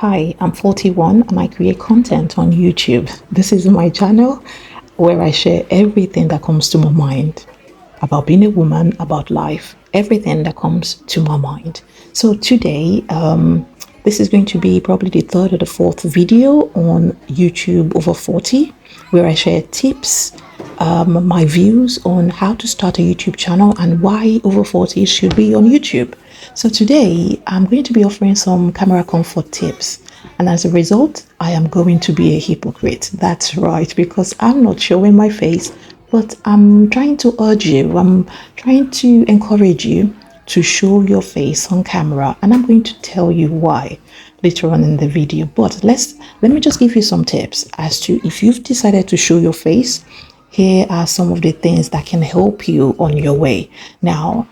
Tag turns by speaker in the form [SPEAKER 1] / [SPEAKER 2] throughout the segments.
[SPEAKER 1] Hi, I'm 41 and I create content on YouTube. This is my channel where I share everything that comes to my mind about being a woman, about life, everything that comes to my mind. So today, this is going to be probably the third or the fourth video on YouTube over 40, where I share tips, my views on how to start a YouTube channel and why over 40 should be on YouTube. So today I'm going to be offering some camera comfort tips. And as a result, I am going to be a hypocrite. That's right, because I'm not showing my face, but I'm trying to urge you, I'm trying to encourage you to show your face on camera. And I'm going to tell you why later on in the video. But let me just give you some tips as to if you've decided to show your face, here are some of the things that can help you on your way. Now,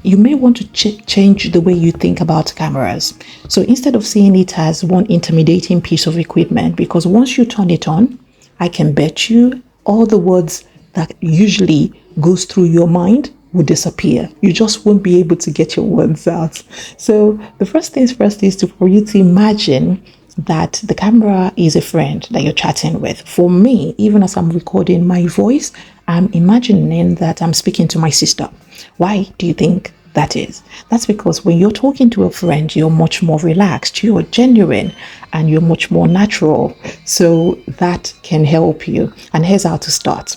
[SPEAKER 1] you may want to change the way you think about cameras. So instead of seeing it as one intimidating piece of equipment, because once you turn it on, I can bet you all the words that usually goes through your mind will disappear. You just won't be able to get your words out. So the first things first is for you to imagine that the camera is a friend that you're chatting with. For me, even as I'm recording my voice, I'm imagining that I'm speaking to my sister. Why do you think that is? That's because when you're talking to a friend, you're much more relaxed, you're genuine, and you're much more natural. So that can help you. And here's how to start.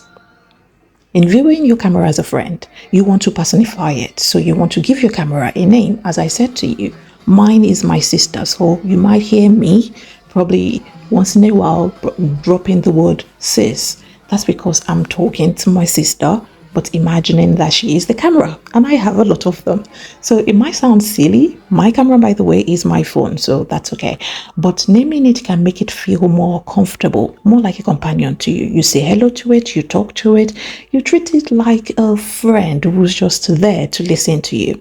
[SPEAKER 1] In viewing your camera as a friend, you want to personify it. So you want to give your camera a name. As I said to you, mine is my sister. So you might hear me probably once in a while dropping the word sis. That's because I'm talking to my sister, but imagining that she is the camera, and I have a lot of them. So it might sound silly. My camera, by the way, is my phone, so that's okay. But naming it can make it feel more comfortable, more like a companion to you. You say hello to it, you talk to it, you treat it like a friend who's just there to listen to you.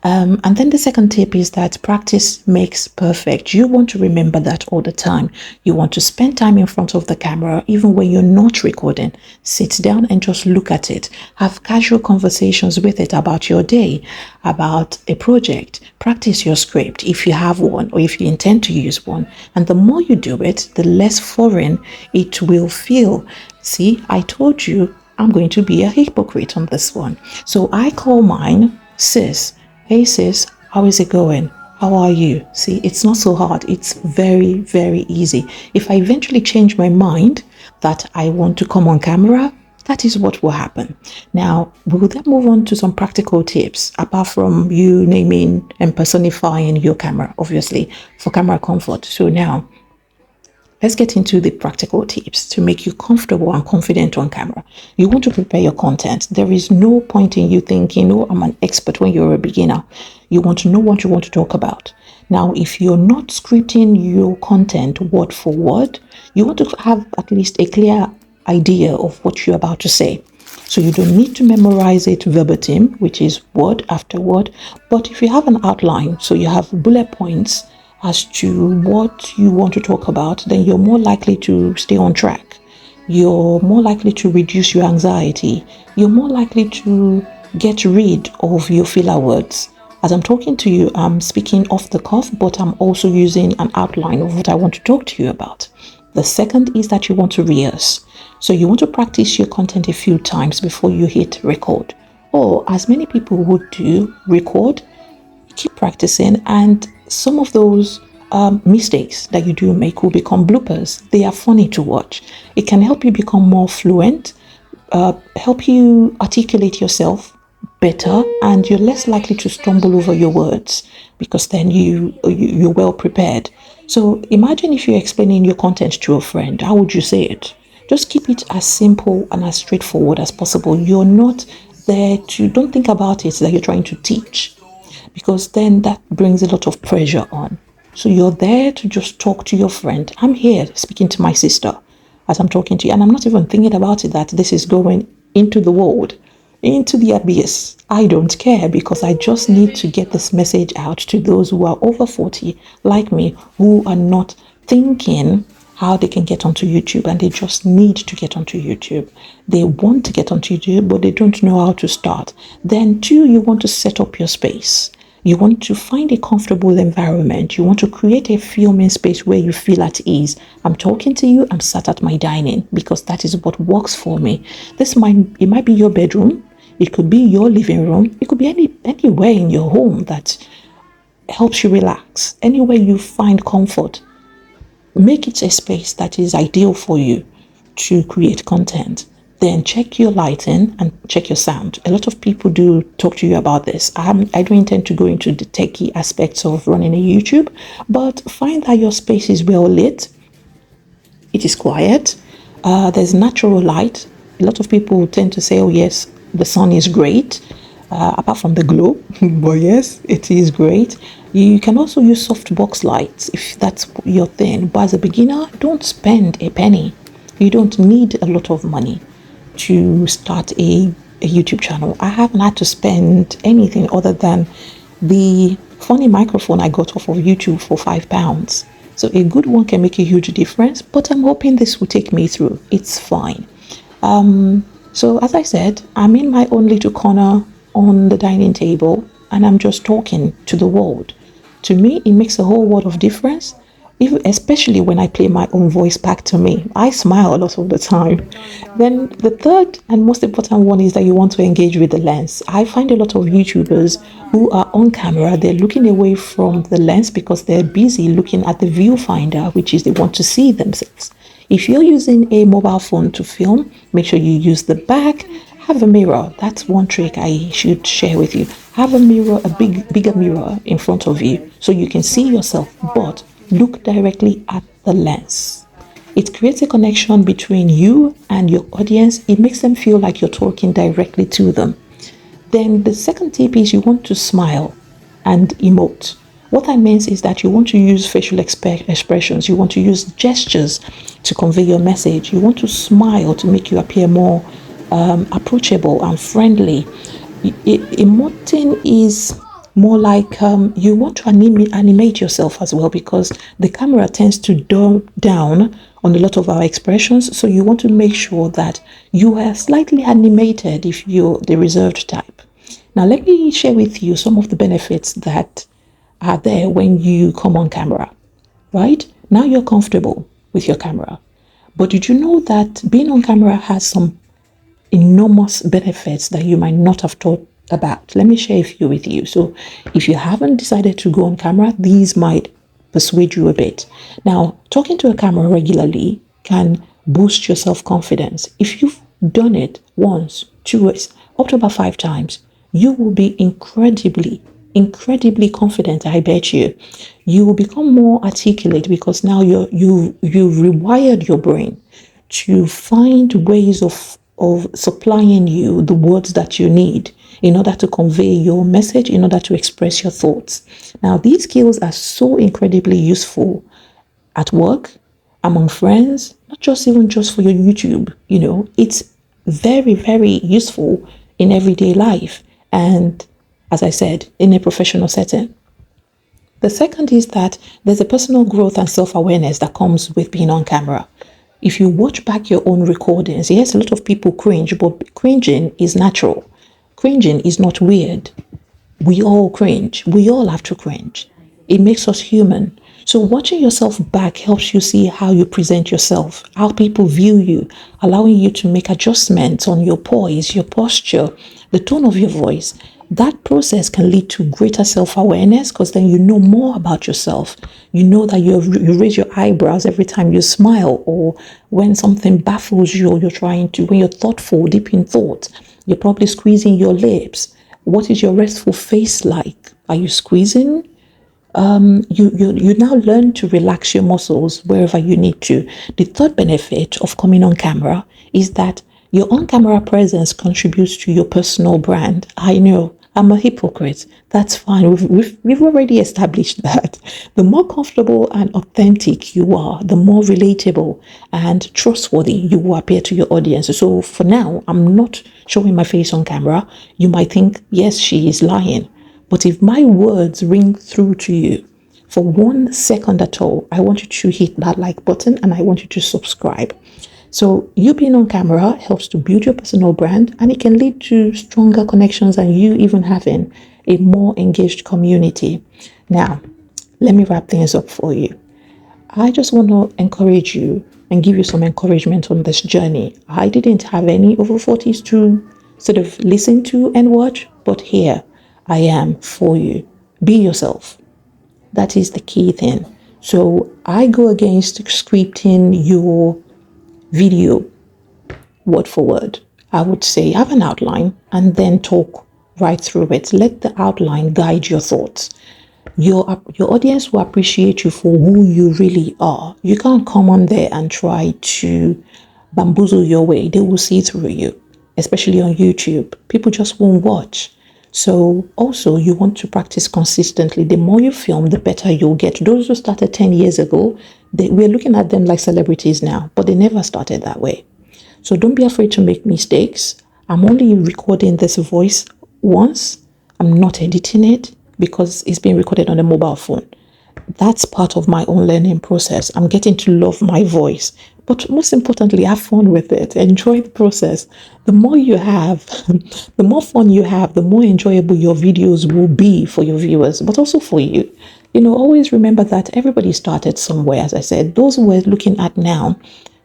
[SPEAKER 1] And then the second tip is that practice makes perfect. You want to remember that all the time. You want to spend time in front of the camera, even when you're not recording. Sit down and just look at it. Have casual conversations with it about your day, about a project. Practice your script if you have one or if you intend to use one. And the more you do it, the less foreign it will feel. See, I told you I'm going to be a hypocrite on this one. So I call mine sis. Hey sis, how is it going? How are you? See, it's not so hard. It's very, very easy. If I eventually change my mind that I want to come on camera, that is what will happen. Now, we'll then move on to some practical tips, apart from you naming and personifying your camera, obviously, for camera comfort. So now, let's get into the practical tips to make you comfortable and confident on camera. You want to prepare your content. There is no point in you thinking, oh, I'm an expert when you're a beginner. You want to know what you want to talk about. Now, if you're not scripting your content word for word, you want to have at least a clear idea of what you're about to say. So you don't need to memorize it verbatim, which is word after word. But if you have an outline, so you have bullet points as to what you want to talk about, then you're more likely to stay on track. You're more likely to reduce your anxiety. You're more likely to get rid of your filler words. As I'm talking to you, I'm speaking off the cuff, but I'm also using an outline of what I want to talk to you about. The second is that you want to rehearse. So you want to practice your content a few times before you hit record. Or as many people would do, record, keep practicing, and some of those mistakes that you do make will become bloopers. They are funny to watch. It can help you become more fluent, help you articulate yourself better, and you're less likely to stumble over your words because then you're well prepared. So imagine if you're explaining your content to a friend. How would you say it? Just keep it as simple and as straightforward as possible. You're not there to, don't think about it that you're trying to teach, because then that brings a lot of pressure on. So you're there to just talk to your friend. I'm here speaking to my sister as I'm talking to you, and I'm not even thinking about it that this is going into the world, into the abyss. I don't care, because I just need to get this message out to those who are over 40 like me, who are not thinking how they can get onto YouTube, and they just need to get onto YouTube. They want to get onto YouTube, but they don't know how to start. Then two, you want to set up your space. You want to find a comfortable environment. You want to create a filming space where you feel at ease. I'm talking to you, I'm sat at my dining because that is what works for me. It might be your bedroom, it could be your living room, it could be anywhere in your home that helps you relax, anywhere you find comfort. Make it a space that is ideal for you to create content. Then check your lighting and check your sound. A lot of people do talk to you about this. I don't intend to go into the techie aspects of running a YouTube, but find that your space is well lit, it is quiet, there's natural light. A lot of people tend to say, oh yes, the sun is great, apart from the glow, but yes, it is great. You can also use softbox lights if that's your thing, but as a beginner, don't spend a penny. You don't need a lot of money to start a YouTube channel. I haven't had to spend anything other than the funny microphone I got off of YouTube for £5. So a good one can make a huge difference, but I'm hoping this will take me through. It's fine. So as I said, I'm in my own little corner on the dining table and I'm just talking to the world. To me, it makes a whole world of difference, especially when I play my own voice back to me. I smile a lot of the time. Then the third and most important one is that you want to engage with the lens. I find a lot of YouTubers who are on camera, they're looking away from the lens because they're busy looking at the viewfinder, which is they want to see themselves. If you're using a mobile phone to film, make sure you use the back. Have a mirror. That's one trick I should share with you. Have a mirror, bigger mirror in front of you so you can see yourself, but look directly at the lens. It creates a connection between you and your audience. It makes them feel like you're talking directly to them. Then the second tip is you want to smile and emote. What that means is that you want to use facial expressions. You want to use gestures to convey your message. You want to smile to make you appear more approachable and friendly. Emoting is more like you want to animate yourself as well, because the camera tends to dumb down on a lot of our expressions. So you want to make sure that you are slightly animated if you're the reserved type. Now let me share with you some of the benefits that are there when you come on camera. Right now you're comfortable with your camera, but did you know that being on camera has some enormous benefits that you might not have thought about? Let me share a few with you. So if you haven't decided to go on camera, these might persuade you a bit. Now, talking to a camera regularly can boost your self-confidence. If you've done it once, twice, up to about 5 times, you will be incredibly confident. I bet you will become more articulate because now you've rewired your brain to find ways of supplying you the words that you need in order to convey your message, in order to express your thoughts. Now, these skills are so incredibly useful at work, among friends, not just even just for your YouTube. It's very, very useful in everyday life. And as I said, in a professional setting. The second is that there's a personal growth and self-awareness that comes with being on camera. If you watch back your own recordings, yes, a lot of people cringe, but cringing is natural. Cringing is not weird. We all cringe. We all have to cringe. It makes us human. So watching yourself back helps you see how you present yourself, how people view you, allowing you to make adjustments on your poise, your posture, the tone of your voice. That process can lead to greater self-awareness because then you know more about yourself. You know that you raise your eyebrows every time you smile, or when something baffles you, or when you're thoughtful, deep in thought, you're probably squeezing your lips. What is your restful face like? Are you squeezing? You now learn to relax your muscles wherever you need to. The third benefit of coming on camera is that your on-camera presence contributes to your personal brand. I know, I'm a hypocrite. That's fine. We've already established that. The more comfortable and authentic you are, the more relatable and trustworthy you will appear to your audience. So for now, I'm not showing my face on camera. You might think, yes, she is lying. But if my words ring through to you for 1 second at all, I want you to hit that like button and I want you to subscribe. So you being on camera helps to build your personal brand, and it can lead to stronger connections than you even having a more engaged community. Now, let me wrap things up for you. I just want to encourage you and give you some encouragement on this journey. I didn't have any over 40s to sort of listen to and watch, but here I am for you. Be yourself. That is the key thing. So I go against scripting your video word for word. I would say have an outline and then talk right through it. Let the outline guide your thoughts. Your audience will appreciate you for who you really are. You can't come on there and try to bamboozle your way. They will see through you, especially on YouTube. People just won't watch. So also you want to practice consistently. The more you film, the better you'll get. Those who started 10 years ago, we're looking at them like celebrities now, but they never started that way. So don't be afraid to make mistakes. I'm only recording this voice once. I'm not editing it because it's being recorded on a mobile phone. That's part of my own learning process. I'm getting to love my voice. But most importantly, have fun with it. Enjoy the process. The more you have, the more fun you have, the more enjoyable your videos will be for your viewers, but also for you. Always remember that everybody started somewhere. As I said, those we're looking at now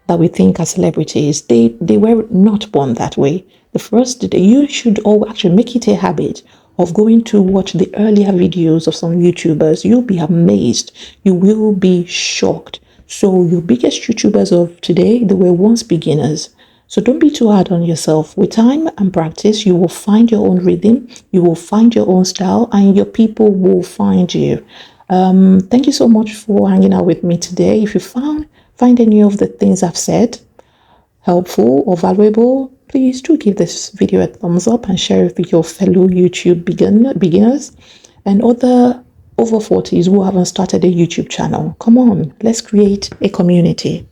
[SPEAKER 1] that we think are celebrities, they were not born that way. The first day, you should actually make it a habit of going to watch the earlier videos of some YouTubers. You'll be amazed. You will be shocked. So your biggest YouTubers of today, they were once beginners. So don't be too hard on yourself. With time and practice, you will find your own rhythm, you will find your own style, and your people will find you. Thank you so much for hanging out with me today. If you find any of the things I've said helpful or valuable, please do give this video a thumbs up and share it with your fellow YouTube beginners and other over 40s who haven't started a YouTube channel. Come on, let's create a community.